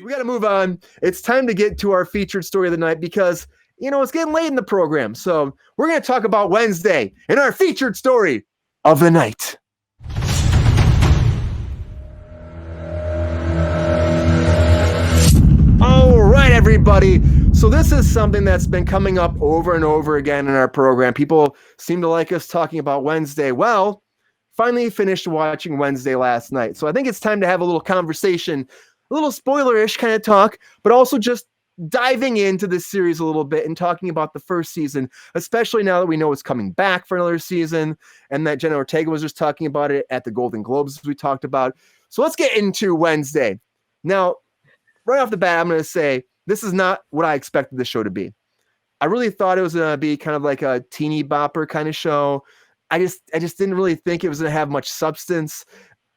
We got to move on. It's time to get to our featured story of the night because, it's getting late in the program. So we're going to talk about Wednesday in our featured story of the night. All right, everybody. So this is something that's been coming up over and over again in our program. People seem to like us talking about Wednesday. Well, finally finished watching Wednesday last night. So I think it's time to have a little conversation, a little spoiler-ish kind of talk, but also just diving into this series a little bit and talking about the first season, especially now that we know it's coming back for another season and that Jenna Ortega was just talking about it at the Golden Globes, as we talked about. So let's get into Wednesday. Now, right off the bat, I'm going to say this is not what I expected the show to be. I really thought it was going to be kind of like a teeny bopper kind of show. I just didn't really think it was going to have much substance.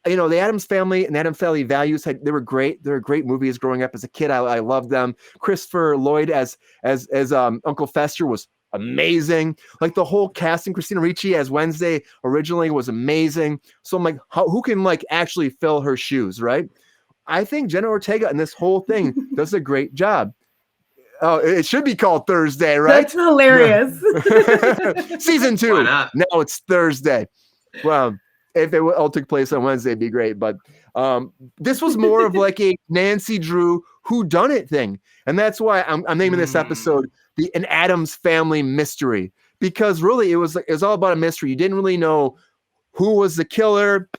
The Addams Family and Addams Family Values, they were great. They were great movies growing up as a kid. I loved them. Christopher Lloyd as Uncle Fester was amazing. Like the whole casting, Christina Ricci as Wednesday originally was amazing. So I'm like, who can actually fill her shoes, right? I think Jenna Ortega and this whole thing does a great job. Oh, it should be called Thursday, right? That's hilarious. Season 2. Now it's Thursday. Well, if it all took place on Wednesday, it'd be great. But this was more of like a Nancy Drew whodunit thing. And that's why I'm naming this episode an Addams Family Mystery. Because really, it was all about a mystery. You didn't really know who was the killer,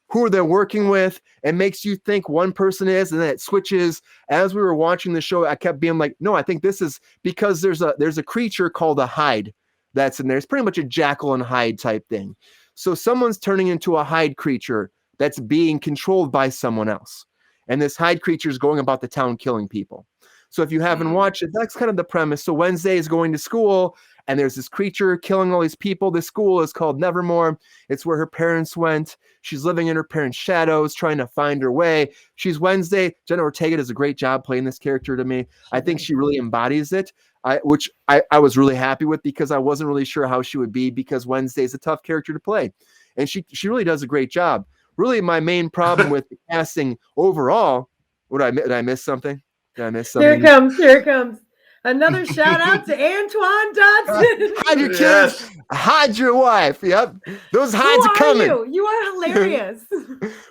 who they're working with. It makes you think one person is, and then it switches. As we were watching the show, I kept being like, no, I think this is because there's a creature called a Hyde that's in there. It's pretty much a Jekyll and Hyde type thing. So someone's turning into a Hyde creature that's being controlled by someone else. And this Hyde creature is going about the town killing people. So if you haven't watched it, that's kind of the premise. So Wednesday is going to school, and there's this creature killing all these people. This school is called Nevermore. It's where her parents went. She's living in her parents' shadows, trying to find her way. She's Wednesday. Jenna Ortega does a great job playing this character to me. I think she really embodies it, which I was really happy with because I wasn't really sure how she would be because Wednesday is a tough character to play. And she really does a great job. Really, my main problem with the casting overall, did I miss something? Did I miss something? Here it comes. Another shout out to Antoine Dodson. Hide your kids. Hide your wife. Yep. Those hides are coming. You are hilarious.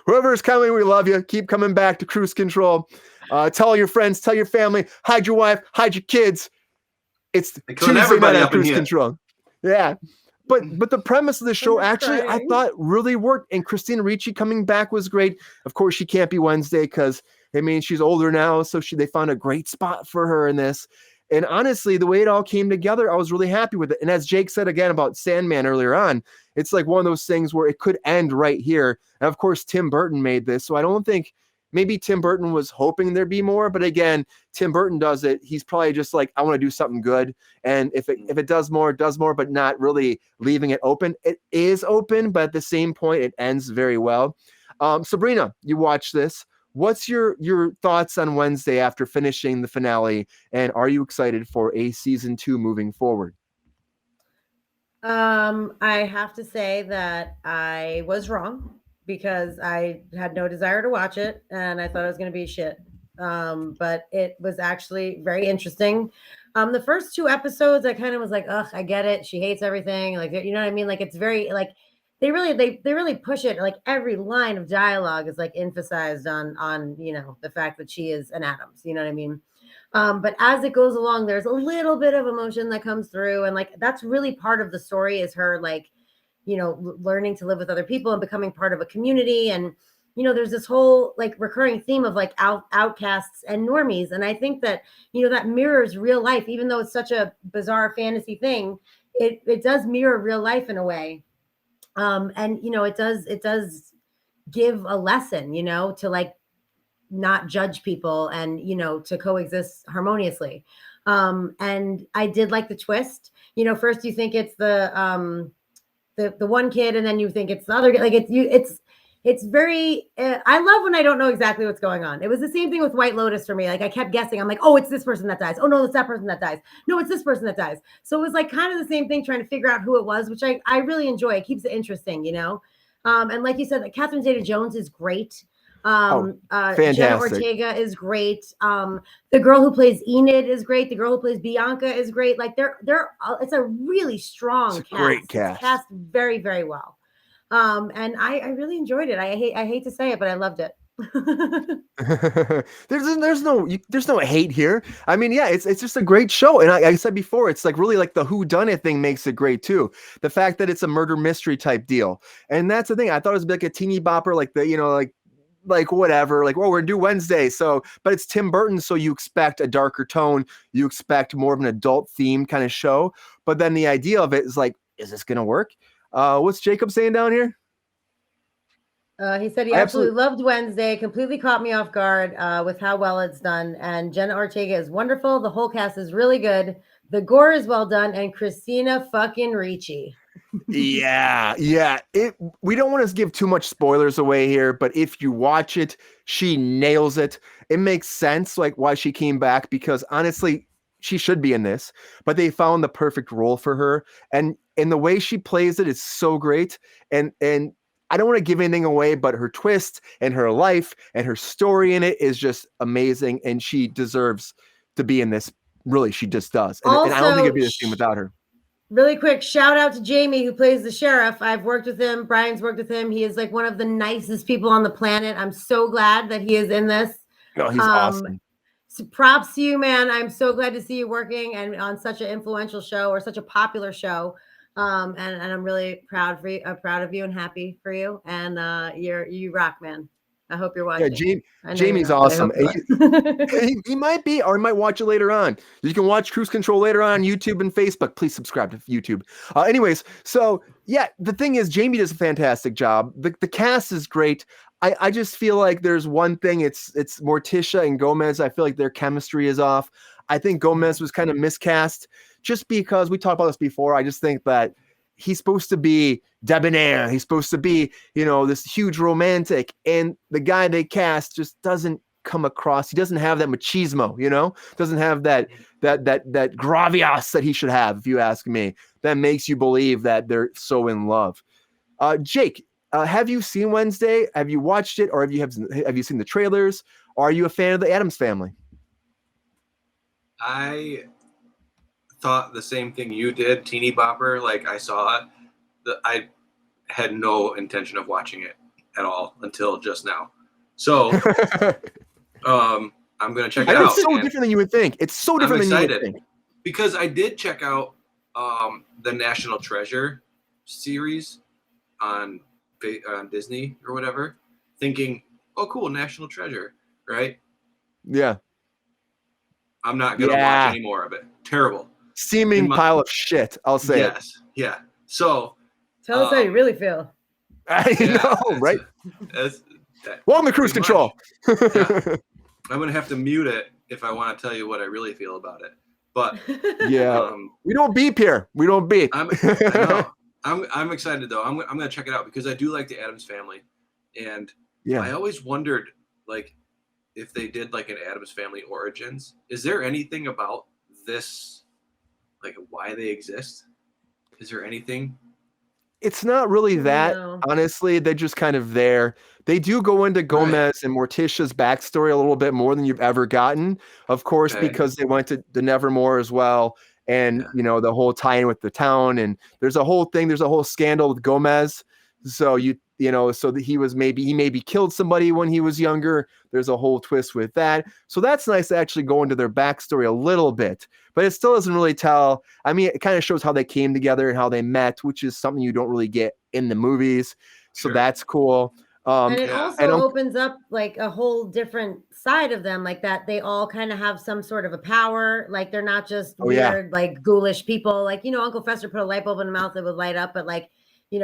Whoever's coming, we love you. Keep coming back to Cruise Control. Tell all your friends, tell your family, hide your wife, hide your kids. It's Tuesday night on Cruise Control. Yeah. But the premise of the show actually, I thought really worked. And Christina Ricci coming back was great. Of course, she can't be Wednesday because, she's older now. So they found a great spot for her in this. And honestly, the way it all came together, I was really happy with it. And as Jake said again about Sandman earlier on, it's like one of those things where it could end right here. And of course, Tim Burton made this. So I don't think maybe Tim Burton was hoping there'd be more. But again, Tim Burton does it. He's probably just like, I want to do something good. And if it does more, it does more, but not really leaving it open. It is open, but at the same point, it ends very well. Sabrina, you watch this. What's your thoughts on Wednesday after finishing the finale? And are you excited for a season 2 moving forward? I have to say that I was wrong because I had no desire to watch it and I thought it was going to be shit. But it was actually very interesting. The first 2 episodes, I kind of was like, ugh, I get it. She hates everything. Like, you know what I mean? Like, it's very like, they really push it. Like every line of dialogue is like emphasized on, the fact that she is an Addams, you know what I mean? But as it goes along, there's a little bit of emotion that comes through. And like, that's really part of the story is her, like, learning to live with other people and becoming part of a community. And, there's this whole like recurring theme of like outcasts and normies. And I think that, that mirrors real life, even though it's such a bizarre fantasy thing, it does mirror real life in a way. And, it does give a lesson, to like not judge people and, to coexist harmoniously. And I did like the twist, first you think it's the one kid and then you think it's the other, like it's very, I love when I don't know exactly what's going on. It was the same thing with White Lotus for me. Like I kept guessing. I'm like, oh, it's this person that dies. Oh no, it's that person that dies. No, it's this person that dies. So it was like kind of the same thing, trying to figure out who it was, which I really enjoy. It keeps it interesting, And like you said, Catherine Zeta-Jones is great. Fantastic. Jenna Ortega is great. The girl who plays Enid is great. The girl who plays Bianca is great. Like it's a really strong cast. Great cast. It's cast very, very well. And I really enjoyed it. I hate to say it, but I loved it. there's no hate here. I mean, yeah, it's just a great show, and I said before, it's like really like the whodunit thing makes it great too. The fact that it's a murder mystery type deal, and that's the thing. I thought it was like a teeny bopper, like like whatever, like, well, we're due Wednesday, so, but it's Tim Burton, so you expect a darker tone, you expect more of an adult theme kind of show, but then the idea of it is like, is this gonna work? What's Jacob saying down here? He said he absolutely loved Wednesday, completely caught me off guard with how well it's done. And Jenna Ortega is wonderful. The whole cast is really good. The gore is well done. And Christina fucking Ricci. Yeah. We don't want to give too much spoilers away here, but if you watch it, she nails it. It makes sense like why she came back, because honestly, she should be in this, but they found the perfect role for her. And the way she plays it is so great. And I don't want to give anything away, but her twist and her life and her story in it is just amazing. And she deserves to be in this. Really, she just does. And I don't think it'd be the same without her. Really quick, shout out to Jamie, who plays the sheriff. I've worked with him. Brian's worked with him. He is like one of the nicest people on the planet. I'm so glad that he is in this. No, he's awesome. So props to you, man. I'm so glad to see you working and on such an influential show or such a popular show. And I'm really proud for you. I'm proud of you and happy for you. And you rock, man. I hope you're watching. Yeah, Jamie's awesome. He might be, or he might watch it later on. You can watch Cruise Control later on YouTube and Facebook. Please subscribe to YouTube. Anyways, so yeah, the thing is, Jamie does a fantastic job. The cast is great. I just feel like there's one thing. It's Morticia and Gomez. I feel like their chemistry is off. I think Gomez was kind of miscast just because we talked about this before. I just think that he's supposed to be debonair. He's supposed to be, this huge romantic, and the guy they cast just doesn't come across. He doesn't have that machismo, doesn't have that gravitas that he should have. If you ask me, that makes you believe that they're so in love. Jake, have you seen Wednesday? Have you watched it, or have you seen the trailers? Or are you a fan of the Addams Family? I thought the same thing you did, teeny bopper. Like, I saw it. I had no intention of watching it at all until just now. So I'm gonna check it out. It's so different than you would think. It's so different than you would think. Because I did check out the National Treasure series on Disney or whatever, thinking, oh cool, National Treasure, right? Yeah. I'm not gonna watch any more of it. Terrible. Steaming pile of shit, I'll say. Yes, yeah. So tell us how you really feel. I know, right? Welcome to Cruise Control. Yeah. I'm gonna have to mute it if I want to tell you what I really feel about it. But yeah, we don't beep here. We don't beep. I know. I'm excited though. I'm gonna check it out because I do like the Addams Family, and I always wondered like if they did like an Addams Family origins. Is there anything about this, like why they exist? Is there anything? It's not really that, honestly. They're just kind of there. They do go into Gomez and Morticia's backstory a little bit more than you've ever gotten, of course, because they went to the Nevermore as well. And, the whole tie-in with the town. And there's a whole thing. There's a whole scandal with Gomez. So, so that he maybe killed somebody when he was younger. There's a whole twist with that. So that's nice to actually go into their backstory a little bit. But it still doesn't really tell. I mean, it kind of shows how they came together and how they met, which is something you don't really get in the movies. So that's cool. And it also opens up like a whole different side of them, like that they all kind of have some sort of a power. Like they're not just weird, like ghoulish people. Like, Uncle Fester put a light bulb in the mouth that would light up, but like, he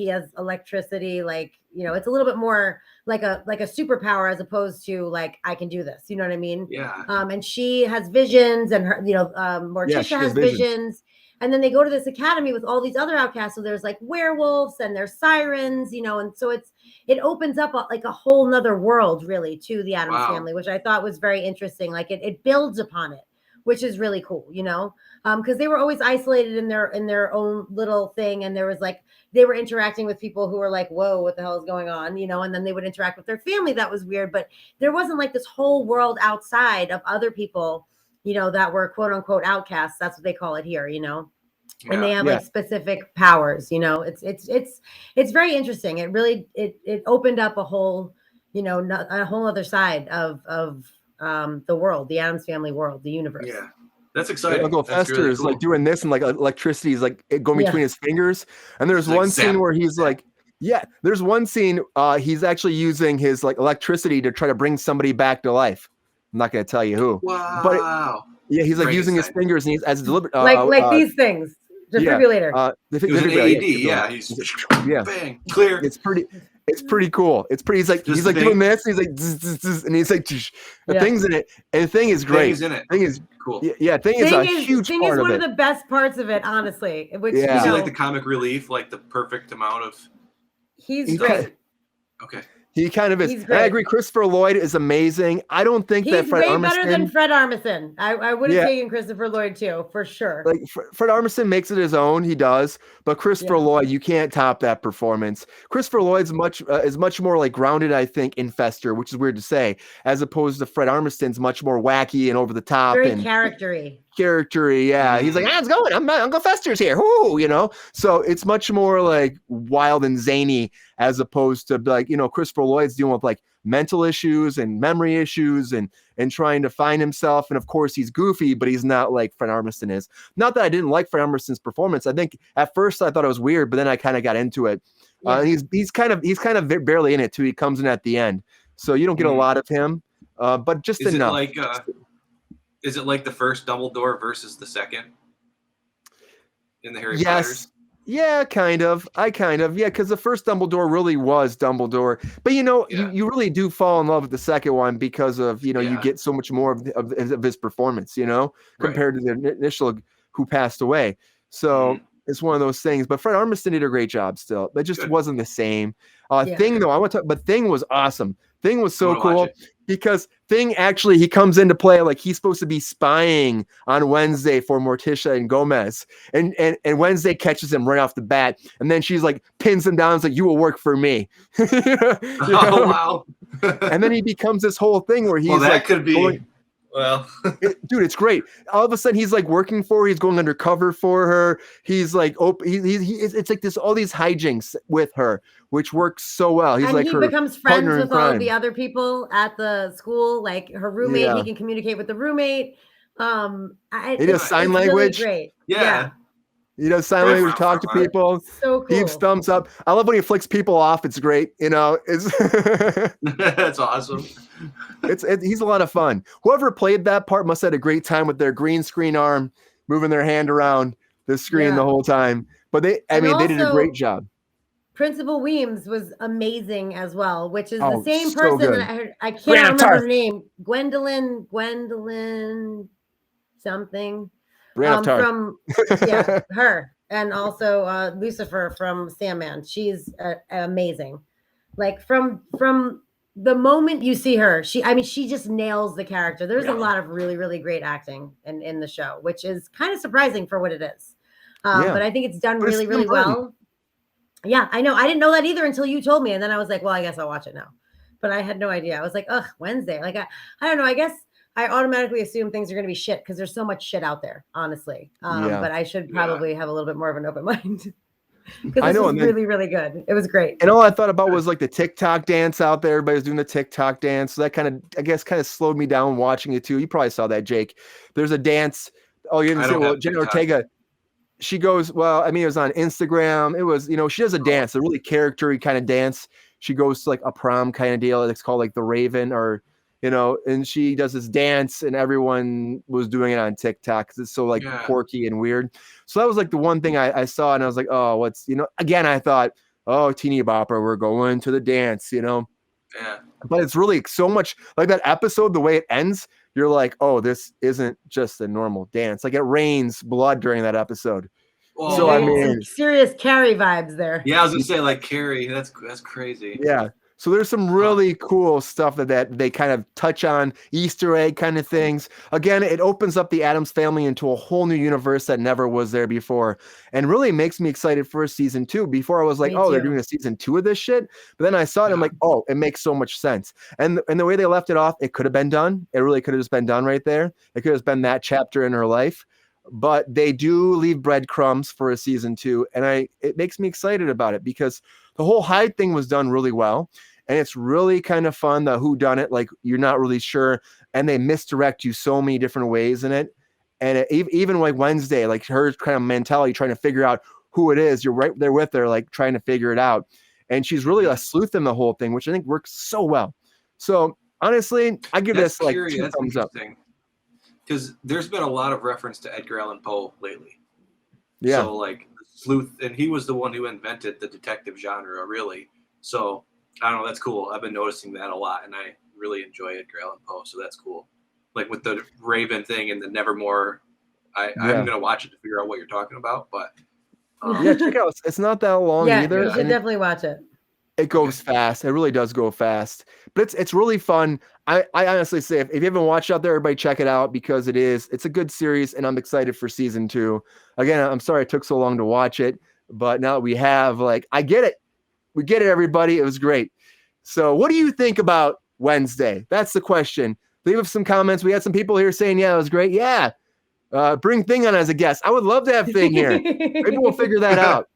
has electricity. Like, it's a little bit more like a superpower as opposed to like, I can do this. You know what I mean? Yeah. And she has visions, and her, Morticia has visions. And then they go to this academy with all these other outcasts. So there's like werewolves and there's sirens, and so it opens up like a whole nother world really to the Addams Family, which I thought was very interesting. Like it builds upon it, which is really cool, you know, because they were always isolated in their own little thing, and there was like they were interacting with people who were like, whoa, what the hell is going on, you know, and then they would interact with their family. That was weird, but there wasn't like this whole world outside of other people, you know, that were quote unquote outcasts. That's what they call it here, you know. And they have like specific powers, you know. It's very interesting. It really it opened up a whole, you know, a whole other side of the world, the Addams Family world, the universe. Yeah, that's exciting. Uncle Fester is like doing this, and like electricity is like going between his fingers. And there's one scene where he's like, there's one scene he's actually using his like electricity to try to bring somebody back to life. I'm not going to tell you who. Wow. But he's like using his fingers, and he's as deliberate. Like these things. Defibrillator. It was an AED. He's bang, clear. It's pretty cool. He's like doing this. He's like zzz, and he's like the thing's in it, and the thing is great. Thing is cool. Thing is a huge thing part is one of of the best parts of it, honestly. Which is he like the comic relief, like the perfect amount of. He's great. Okay. He kind of is. I agree. Christopher Lloyd is amazing. I don't think that Fred Armisen. He's way better than Fred Armisen. I would have taken Christopher Lloyd too, for sure. Like Fred Armisen makes it his own. He does, but Christopher Lloyd, you can't top that performance. Christopher Lloyd's is much more like grounded, I think, in Fester, which is weird to say, as opposed to Fred Armisen's much more wacky and over the top and charactery. He's like, how's it going? Uncle Fester's here. Whoo, you know. So it's much more like wild and zany, as opposed to like, you know, Christopher Lloyd's dealing with like mental issues and memory issues and trying to find himself. And of course he's goofy, but he's not like Fred Armisen is. Not that I didn't like Fred Armisen's performance. I think at first I thought it was weird, but then I kind of got into it. He's kind of barely in it too. He comes in at the end, so you don't get a lot of him, but just enough. Is it like the first Dumbledore versus the second in the Harry Potters? Yeah, kind of. Because the first Dumbledore really was Dumbledore. But, you know, you really do fall in love with the second one because of, you know, you get so much more of his performance, you know, compared to the initial who passed away. So it's one of those things. But Fred Armisen did a great job still. It just wasn't the same. Thing, though, but Thing was awesome. Thing was so cool because Thing actually, he comes into play like he's supposed to be spying on Wednesday for Morticia and Gomez. And Wednesday catches him right off the bat. And then she's like, pins him down. It's like, you will work for me. Oh, wow. And then he becomes this whole thing where he's that could be. Dude, it's great. All of a sudden, he's like working for her. He's going undercover for her. He's like, it's like this, all these hijinks with her, which works so well. He's like, he becomes friends with all of the other people at the school, like her roommate. He can communicate with the roommate. He does sign language. Really great. Yeah. He does sign language, talk to people. So cool. He gives thumbs up. I love when he flicks people off. It's great. You know, that's awesome. He's a lot of fun. Whoever played that part must have had a great time with their green screen arm, moving their hand around the screen the whole time. But they did a great job. Principal Weems was amazing as well, which is the same person that I can't remember her name. Gwendolyn something. From her, and also Lucifer from Sandman. She's amazing. Like from the moment you see her, she just nails the character. There's a lot of really, really great acting in the show, which is kind of surprising for what it is. But I think it's done really, really well. Yeah, I know. I didn't know that either until you told me, and then I was like, well, I guess I'll watch it now. But I had no idea. I was like, ugh, Wednesday. Like I don't know. I guess I automatically assume things are going to be shit because there's so much shit out there, honestly. But I should probably have a little bit more of an open mind. Because it was really, really good. It was great. And all I thought about was like the TikTok dance out there. Everybody's doing the TikTok dance. So that kind of slowed me down watching it too. You probably saw that, Jake. There's a dance. Oh, you didn't see it? Well, Jenna Ortega. She goes, it was on Instagram. It was, she does a dance, a really character-y kind of dance. She goes to like a prom kind of deal. It's called like the Raven or, and she does this dance and everyone was doing it on TikTok because it's so like quirky and weird. So that was like the one thing I saw and I was like, oh, again, I thought, oh, Teeny Bopper, we're going to the dance, Yeah. But it's really so much like that episode, the way it ends, you're like, oh, this isn't just a normal dance. Like it rains blood during that episode. Well, so some serious Carrie vibes there. Yeah, I was gonna say like Carrie. That's crazy. Yeah. So there's some really cool stuff that they kind of touch on, Easter egg kind of things. Again, it opens up the Addams Family into a whole new universe that never was there before, and really makes me excited for season 2. Before I was like, they're doing a season 2 of this shit. But then I saw it and I'm like, oh, it makes so much sense. And the way they left it off, it could have been done. It really could have just been done right there. It could have been that chapter in her life. But they do leave breadcrumbs for a season 2, and it makes me excited about it because the whole Hyde thing was done really well, and it's really kind of fun. The whodunit, like you're not really sure, and they misdirect you so many different ways in it. And even like Wednesday, like her kind of mentality, trying to figure out who it is, you're right there with her, like trying to figure it out, and she's really a sleuth in the whole thing, which I think works so well. So honestly, I give this like 2 thumbs up. Because there's been a lot of reference to Edgar Allan Poe lately. Yeah. So like sleuth, and he was the one who invented the detective genre, really. So I don't know, that's cool. I've been noticing that a lot, and I really enjoy Edgar Allan Poe, so that's cool. Like with the Raven thing and the Nevermore, I'm gonna watch it to figure out what you're talking about. But yeah, check it out. It's not that long either. You should definitely watch it. It goes fast. It really does go fast, but it's really fun. I honestly say if you haven't watched out there, everybody check it out because it's a good series, and I'm excited for season 2. Again, I'm sorry it took so long to watch it, but now that we have, like, I get it. We get it, everybody. It was great. So what do you think about Wednesday? That's the question. Leave us some comments. We had some people here saying, yeah, it was great. Yeah. Bring Thing on as a guest. I would love to have Thing here. Maybe we'll figure that out.